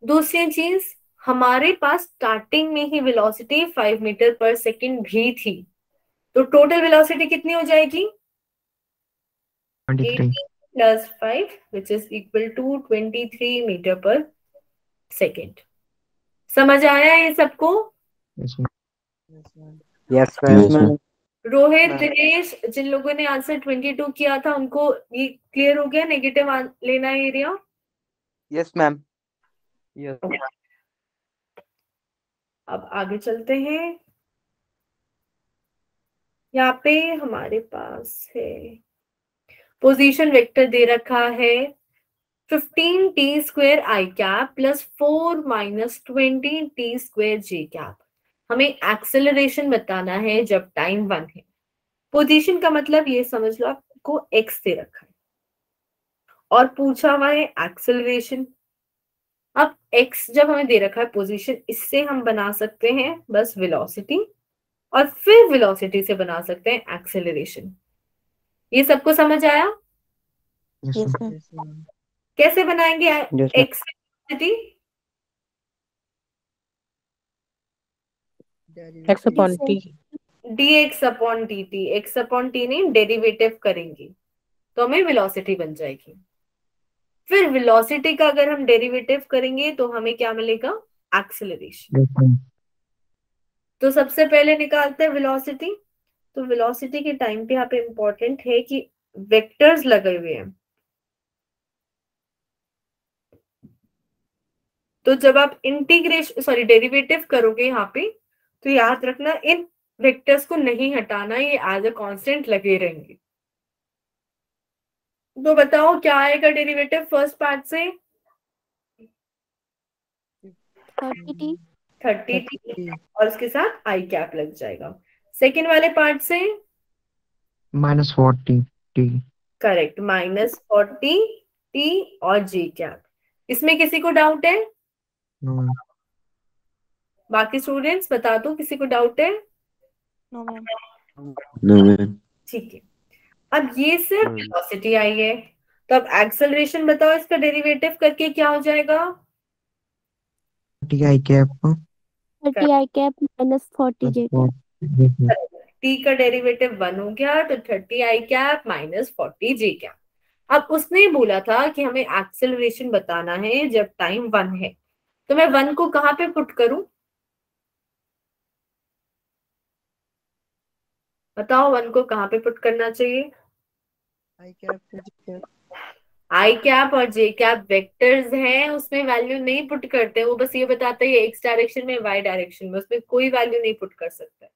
दूसरी चीज, हमारे पास स्टार्टिंग में ही वेलोसिटी 5 मीटर पर सेकेंड भी थी, तो टोटल वेलोसिटी कितनी हो जाएगी, 23। 18 plus 5 which is equal to 23 metre per second. समझ आया ये सबको? Yes ma'am. Yes Yes, ma'am. ma'am. Rohit, हाँ। दिनेश, जिन लोगों ने आंसर 22 किया था उनको ये क्लियर हो गया, नेगेटिव लेना एरिया? Yes ma'am. यस। अब आगे चलते हैं। यहाँ पे हमारे पास है पोजीशन वेक्टर दे रखा है 15t² i cap plus 4 minus 20t² j cap. हमें एक्सेलरेशन बताना है जब टाइम 1 है। पोजीशन का मतलब ये समझ लो आपको x दे रखा है और पूछा हुआ है एक्सेलरेशन। अब x जब हमें दे रखा है पोजीशन, इससे हम बना सकते हैं बस वेलोसिटी, और फिर वेलोसिटी से बना सकते हैं एक्सेलरेशन। ये सबको समझ आया? Yes Yes, ma'am. कैसे बनाएंगे Yes, ma'am. x velocity? x/t। dx upon dt, x upon t नहीं, डेरिवेटिव करेंगे तो हमें वेलोसिटी बन जाएगी। फिर वेलोसिटी का अगर हम डेरिवेटिव करेंगे तो हमें क्या मिलेगा, एक्सेलरेशन। Yes ma'am. तो सबसे पहले निकालते हैं वेलोसिटी। तो वेलोसिटी के टाइम पे यहाँ पे इंपॉर्टेंट है कि वेक्टर्स लगे हुए हैं, तो जब आप डेरिवेटिव करोगे यहाँ पे, तो याद रखना इन वेक्टर्स को नहीं हटाना, ये एज अ कांस्टेंट लगे रहेंगे। तो बताओ क्या आएगा डेरिवेटिव फर्स्ट पार्ट से? 30t 30t और उसके साथ आई कैप लग जाएगा। सेकेंड वाले पार्ट से -40 t। करेक्ट, -40t और जी कैप। इसमें किसी को डाउट है? No ma'am. बाकी स्टूडेंट्स बता दो, किसी को डाउट है? no ma'am No, ma'am. ठीक है। अब ये सिर्फ वेलोसिटी आई है, तो अब एक्सेलरेशन बताओ, इसका डेरिवेटिव करके क्या हो जाएगा? 30 i cap 30 i cap minus 40 j cap T का डेरिवेटिव 1 हो गया, तो 30 आई कैप माइनस 40 जे कैप। अब उसने बोला था कि हमें एक्सेलरेशन बताना है जब टाइम 1 है, तो मैं 1 को कहां पे पुट करूं? बताओ 1 को कहां पे पुट करना चाहिए? आई कैप और जे कैप वेक्टर्स हैं, उसमें वैल्यू नहीं पुट करते, वो बस ये बताता है ये एक्स डायरेक्शन में वाई डायरेक्शन में, उसमें कोई वैल्यू नहीं पुट कर सकता है।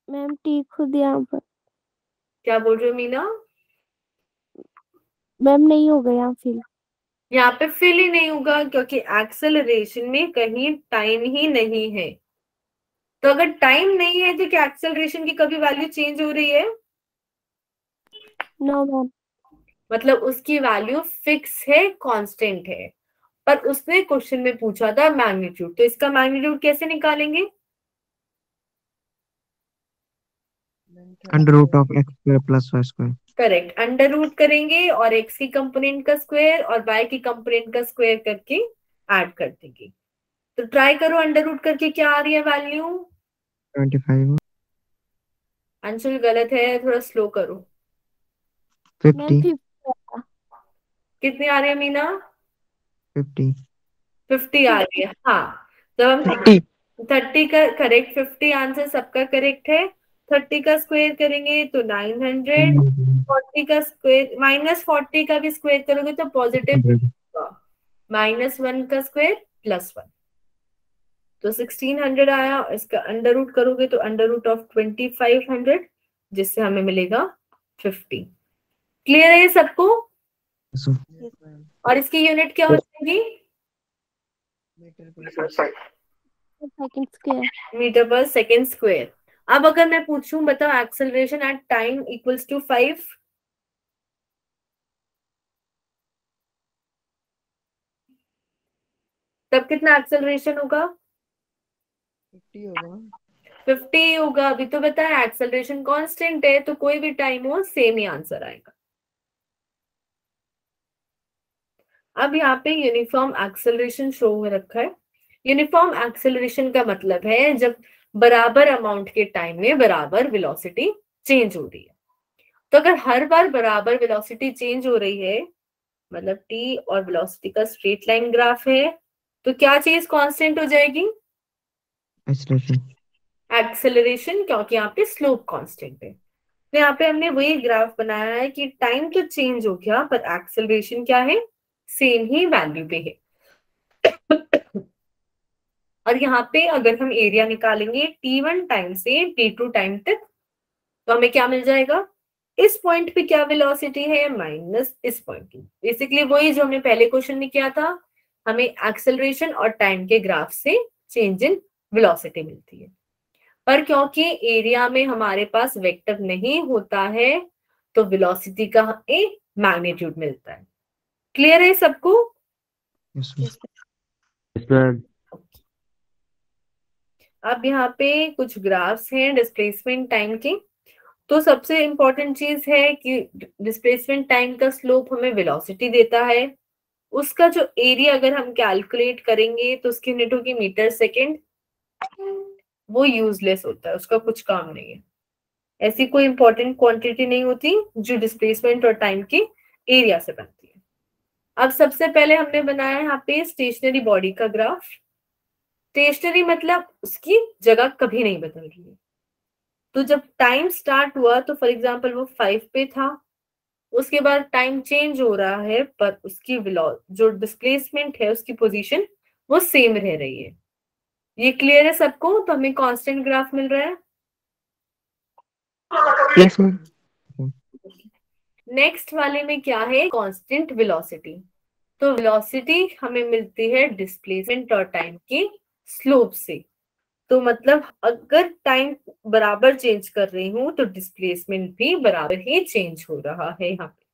मैम टी खुद यहाँ पर क्या बोल रहे हो मीना? मैम नहीं होगा यहाँ फिल। यहाँ पे फिल ही नहीं होगा क्योंकि एक्सेलरेशन में कहीं टाइम ही नहीं है। तो अगर टाइम नहीं है तो क्या एक्सेलरेशन की कभी वैल्यू चेंज हो रही है? No ma'am. मतलब उसकी वैल्यू फिक्स है, कांस्टेंट है। पर उसने क्वेश्चन में पूछा था मैग्नीट्यूड, तो इसका मैग्नीट्यूड कैसे निकालेंगे? Under root of x square plus y square. Correct, under root करेंगे और एक्स की कंपोनेंट का स्क्वायर और वाई की कंपोनेंट का स्क्वायर करके ऐड कर देंगे। तो ट्राई करो अंडर रूट करके, क्या आ रही है वैल्यू? 25 अंशुल गलत है, थोड़ा स्लो करो। मैम 50 कितनी आ रही है मीना? 50 50 आ रही है। हाँ, जब हम 50 30 का करेक्ट, 50 आंसर सबका करेक्ट है। 30 का स्क्वायर करेंगे तो 900, 40 का स्क्वायर -40 का भी स्क्वायर करोगे तो पॉजिटिव, -1 का स्क्वायर +1, तो 1600 आया। इसका अंडर रूट करोगे तो अंडर रूट ऑफ 2500, जिससे हमें मिलेगा 50। क्लियर है सबको? और इसकी यूनिट क्या हो जाएगी? Second square. Metre per second square. अब अगर मैं पूछूं, बताओ acceleration at time equals to 5, तब कितना एक्सेलरेशन होगा? 50 होगा। अभी तो बताया एक्सेलरेशन कांस्टेंट है, तो कोई भी टाइम हो सेम ही आंसर आएगा। अब यहाँ पे यूनिफॉर्म एक्सेलरेशन शो हो रखा है। यूनिफॉर्म एक्सेलरेशन का मतलब है जब बराबर अमाउंट के टाइम में बराबर वेलोसिटी चेंज हो रही है। तो अगर हर बार बराबर वेलोसिटी चेंज हो रही है, मतलब टी और वेलोसिटी का स्ट्रेट लाइन ग्राफ है, तो क्या चीज कांस्टेंट हो जाएगी? एक्सेलरेशन, क्योंकि यहाँ पे स्लोप कांस्टेंट है। तो यहाँ पे हमने वही ग्राफ बनाया है कि टाइम तो चेंज हो गया पर एक्सेलरेशन क्या है? सेम ही वैल्यू पे है। और यहाँ पे अगर हम एरिया निकालेंगे t1 टाइम से t2 टाइम तक, तो हमें क्या मिल जाएगा? इस पॉइंट पे क्या वेलोसिटी है माइनस इस पॉइंट की। बेसिकली वही जो हमने पहले क्वेश्चन में किया था, हमें एक्सेलरेशन और टाइम के ग्राफ से चेंज इन वेलोसिटी मिलती है। पर क्योंकि एरिया में हमारे पास वेक्टर नहीं होता है, तो वेलोसिटी का हमें मैग्नीट्यूड मिलता है। क्लियर है सबको? अब यहाँ पे कुछ ग्राफ्स हैं डिस्प्लेसमेंट टाइम के। तो सबसे इंपॉर्टेंट चीज है कि डिस्प्लेसमेंट टाइम का स्लोप हमें वेलोसिटी देता है। उसका जो एरिया अगर हम कैलकुलेट करेंगे तो उसकी यूनिट होगी मीटर सेकेंड। वो यूजलेस होता है, उसका कुछ काम नहीं है। ऐसी कोई इंपॉर्टेंट क्वांटिटी नहीं होती जो डिस्प्लेसमेंट और टाइम के एरिया से बनती है। अब सबसे पहले हमने बनाया यहाँ पे स्टेशनरी बॉडी का ग्राफ। स्टेशनरी मतलब उसकी जगह कभी नहीं बदल रही है। तो जब टाइम स्टार्ट हुआ तो फॉर एग्जांपल वो 5 पे था, उसके बाद टाइम चेंज हो रहा है पर उसकी जो डिस्प्लेसमेंट है उसकी पोजीशन वो सेम रह रही है। ये क्लियर है सबको? तो हमें कांस्टेंट ग्राफ मिल रहा है। Yes ma'am. नेक्स्ट वाले में क्या है? Constant velocity. तो वेलोसिटी हमें मिलती है डिस्प्लेसमेंट और टाइम की स्लोप से। तो मतलब अगर टाइम बराबर चेंज कर रही हूं तो डिस्प्लेसमेंट भी बराबर ही चेंज हो रहा है यहाँ पे।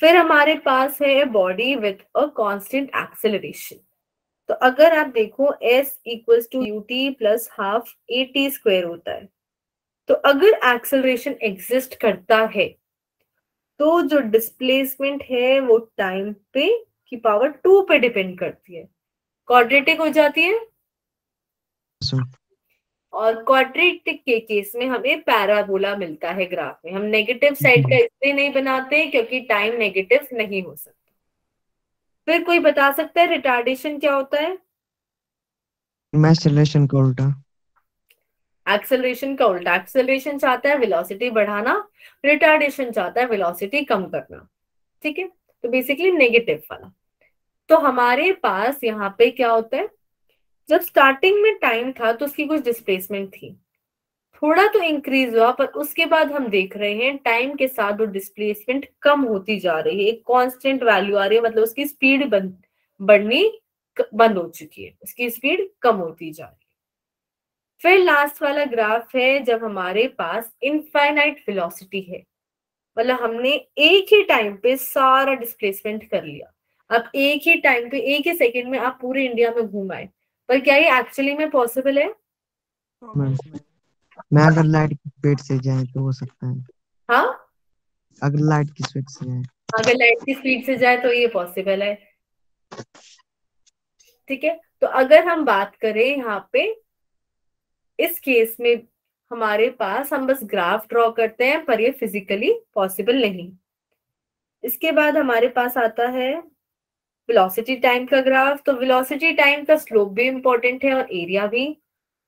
फिर हमारे पास है body with a constant acceleration. तो अगर आप देखो s equals to ut plus half at square होता है, तो अगर एक्सेलरेशन एग्जिस्ट करता है तो जो डिस्प्लेसमेंट है वो टाइम पे की पावर 2 पे डिपेंड करती है, क्वाड्रेटिक हो जाती है। और क्वाड्रेटिक के केस में हमें पैराबोला मिलता है ग्राफ में। हम नेगेटिव साइड का इसलिए नहीं बनाते क्योंकि टाइम नेगेटिव नहीं हो सकता। फिर कोई बता सकता है रिटार्डेशन क्या होता है? एक्सेलरेशन का उल्टा। एक्सेलरेशन का उल्टा, एक्सेलरेशन चाहता है वेलोसिटी बढ़ाना, रिटार्डेशन चाहता है वेलोसिटी कम करना। ठीक है, तो बेसिकली नेगेटिव वाला। तो हमारे पास यहाँ पे क्या होता है, जब स्टार्टिंग में टाइम था तो उसकी कुछ डिस्प्लेसमेंट थी, थोड़ा तो इंक्रीज हुआ, पर उसके बाद हम देख रहे हैं टाइम के साथ वो डिस्प्लेसमेंट कम होती जा रही है, एक कांस्टेंट वैल्यू आ रही है, मतलब उसकी स्पीड बढ़नी बंद हो चुकी है, उसकी स्पीड कम होती जा रही है। फिर लास्ट वाला ग्राफ है जब हमारे पास इनफाइनाइट वेलोसिटी है, मतलब हमने एक ही टाइम पे सारा डिस्प्लेसमेंट कर लिया। अब एक ही टाइम पे एक ही सेकंड में आप पूरे इंडिया में घूम आए, पर क्या ये एक्चुअली में पॉसिबल है? मैम मैं अगर लाइट की स्पीड से जाए तो हो सकता है। हाँ, अगर लाइट की स्पीड से जाए, अगर लाइट की स्पीड से जाए तो ये पॉसिबल है। ठीक है, तो अगर हम बात करें यहाँ पे इस केस में, हमारे पास हम बस ग्राफ ड्रॉ करते हैं, पर ये फिजिकली पॉसिबल नहीं। इसके बाद हमारे पास आता है वेलोसिटी टाइम का ग्राफ। तो वेलोसिटी टाइम का स्लोप भी इंपॉर्टेंट है और एरिया भी।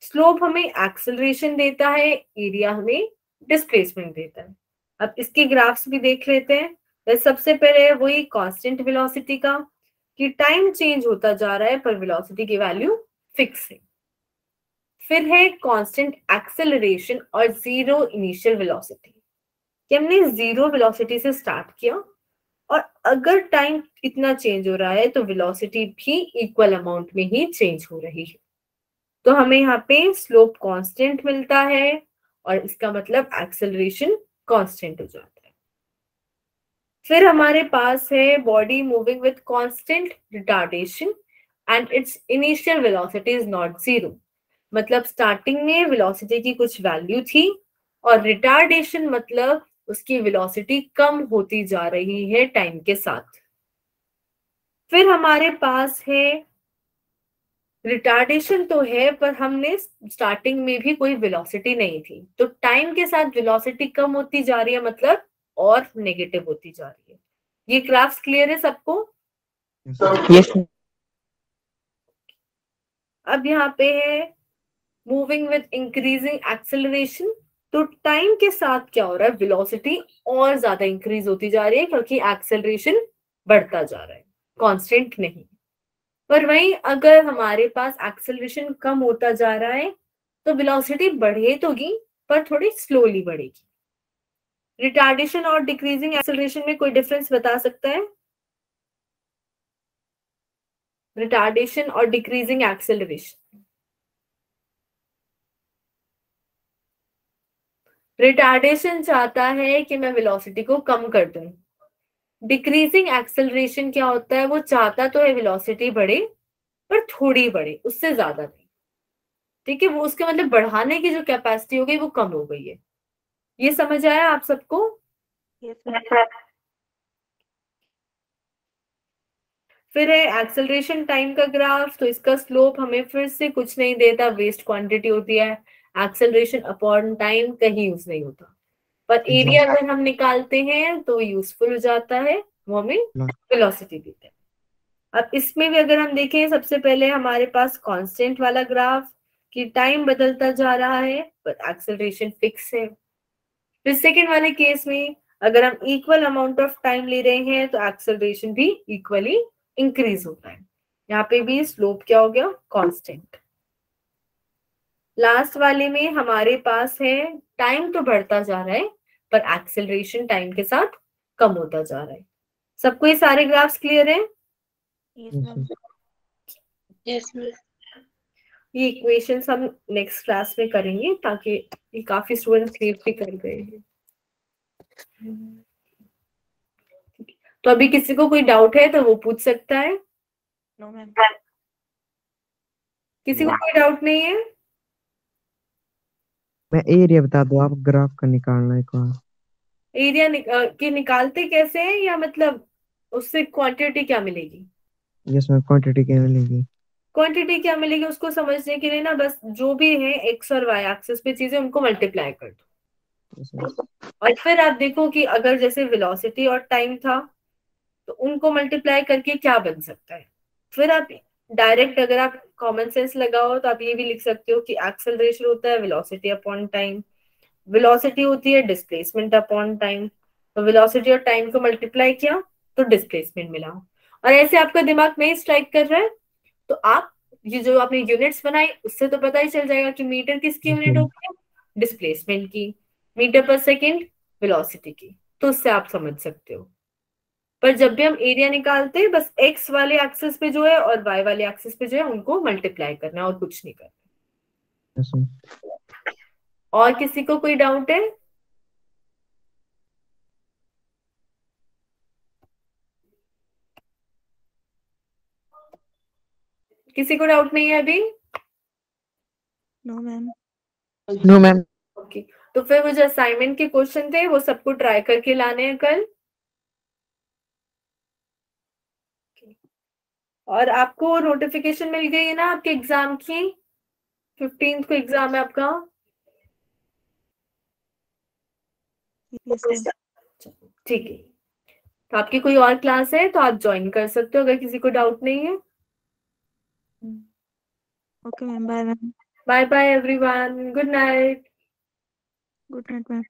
स्लोप हमें एक्सेलरेशन देता है, एरिया हमें डिस्प्लेसमेंट देता है। अब इसके ग्राफ्स भी देख लेते हैं। तो सबसे पहले वही कांस्टेंट वेलोसिटी का, कि टाइम चेंज होता जा रहा है पर वेलोसिटी की वैल्यू फिक्स है। फिर है कांस्टेंट एक्सेलरेशन और जीरो इनिशियल वेलोसिटी, कि हमने जीरो वेलोसिटी से स्टार्ट किया और अगर टाइम इतना चेंज हो रहा है तो वेलोसिटी भी इक्वल अमाउंट में ही चेंज हो रही है। तो हमें यहाँ पे स्लोप कांस्टेंट मिलता है और इसका मतलब एक्सेलरेशन कांस्टेंट हो जाता है। फिर हमारे पास है body moving with constant retardation and it's initial velocity is not zero, मतलब स्टार्टिंग में वेलोसिटी की कुछ वैल्यू थी और रिटार्डेशन मतलब उसकी वेलोसिटी कम होती जा रही है टाइम के साथ। फिर हमारे पास है रिटार्डेशन तो है, पर हमने स्टार्टिंग में भी कोई वेलोसिटी नहीं थी, तो टाइम के साथ वेलोसिटी कम होती जा रही है, मतलब और नेगेटिव होती जा रही है। ये ग्राफ्स क्लियर है सबको? यस अब यहाँ पे है मूविंग विद इंक्रीजिंग एक्सेलरेशन। तो टाइम के साथ क्या हो रहा है, वेलोसिटी और ज्यादा इंक्रीज होती जा रही है क्योंकि एक्सेलरेशन बढ़ता जा रहा है, कांस्टेंट नहीं। पर वहीं अगर हमारे पास एक्सेलरेशन कम होता जा रहा है तो वेलोसिटी बढ़े तोगी, पर थोड़ी स्लोली बढ़ेगी। रिटार्डेशन और डिक्रीजिंग एक्सेलरेशन में कोई डिफरेंस बता सकता है? रिटार्डेशन और डिक्रीजिंग एक्सेलरेशन, रिटार्डेशन चाहता है कि मैं वेलोसिटी को कम कर दूं। डिक्रीजिंग एक्सेलरेशन क्या होता है, वो चाहता तो है वेलोसिटी बढ़े पर थोड़ी बढ़े, उससे ज्यादा नहीं। ठीक है, वो उसके मतलब बढ़ाने की जो कैपेसिटी हो गई वो कम हो गई है। ये समझ आया आप सबको? Yes ma'am. फिर है एक्सेलरेशन टाइम का ग्राफ। तो इसका स्लोप हमें फिर से कुछ नहीं देता, वेस्ट क्वांटिटी होती है। एक्सेलरेशन अपॉन टाइम कहीं यूज नहीं होता, पर एरिया अगर हम निकालते हैं तो यूजफुल हो जाता है, वो हमें वेलोसिटी देता है। अब इसमें भी अगर हम देखें, सबसे पहले हमारे पास कांस्टेंट वाला ग्राफ, कि टाइम बदलता जा रहा है पर एक्सेलरेशन फिक्स है। फिर सेकेंड वाले केस में अगर हम इक्वल अमाउंट ऑफ टाइम ले रहे हैं तो एक्सेलरेशन भी इक्वली इंक्रीज होता है। यहाँ पे भी स्लोप क्या हो गया, कांस्टेंट। लास्ट वाले में हमारे पास है टाइम तो बढ़ता जा रहा है पर एक्सेलरेशन टाइम के साथ कम होता जा रहा है। सबको ये सारे ग्राफ्स क्लियर है? Yes ma'am. Yes ma'am. ये इक्वेशंस हम नेक्स्ट क्लास में करेंगे, ताकि ये काफी स्टूडेंट्स क्लियर भी कर गए हैं। तो अभी किसी को कोई डाउट है तो वो पूछ सकता है। No ma'am. किसी को कोई डाउट नहीं है? मैं एरिया बता दो, आप ग्राफ का निकालना एक बार। एरिया के निकालते कैसे हैं, या मतलब उससे क्वांटिटी क्या मिलेगी? यस मैम, क्वांटिटी क्या मिलेगी? क्वांटिटी क्या मिलेगी उसको समझने के लिए ना, बस जो भी है एक्स और वाई एक्सिस पे चीजें उनको मल्टीप्लाई कर दो। Yes, ma'am. और फिर आप देखो कि अगर जैसे वेलोसिटी और टाइम था तो उनको मल्टीप्लाई करके क्या बन सकता है। फिर आप डायरेक्ट अगर आप कॉमन सेंस लगाओ तो आप ये भी लिख सकते हो कि एक्सेलरेशन होता है वेलोसिटी अपॉन टाइम, वेलोसिटी होती है डिस्प्लेसमेंट अपॉन टाइम, तो वेलोसिटी और टाइम को मल्टीप्लाई किया तो डिस्प्लेसमेंट मिला। और ऐसे आपका दिमाग में स्ट्राइक कर रहा है तो आप ये जो आपने यूनिट्स बनाई उससे तो पता ही चल जाएगा कि मीटर किसकी यूनिट होती है, डिस्प्लेसमेंट की, मीटर पर सेकेंड वेलोसिटी की, तो उससे आप समझ सकते हो। पर जब भी हम एरिया निकालते हैं बस एक्स वाले एक्सिस पे जो है और वाई वाले एक्सिस पे जो है उनको मल्टीप्लाई करना है और कुछ नहीं करना। yes, ma'am. और किसी को कोई डाउट है? किसी को डाउट नहीं है अभी? No ma'am. No ma'am. Okay, तो फिर वो जो असाइनमेंट के क्वेश्चन थे वो सबको ट्राई करके लाने हैं कल। और आपको नोटिफिकेशन मिल गई है ना आपके एग्जाम की? 15th को एग्जाम है आपका। Yes ma'am. ठीक है, तो आपकी कोई और क्लास है तो आप ज्वाइन कर सकते हो अगर किसी को डाउट नहीं है। Okay ma'am, bye ma'am. Bye bye everyone, good night. Good night ma'am.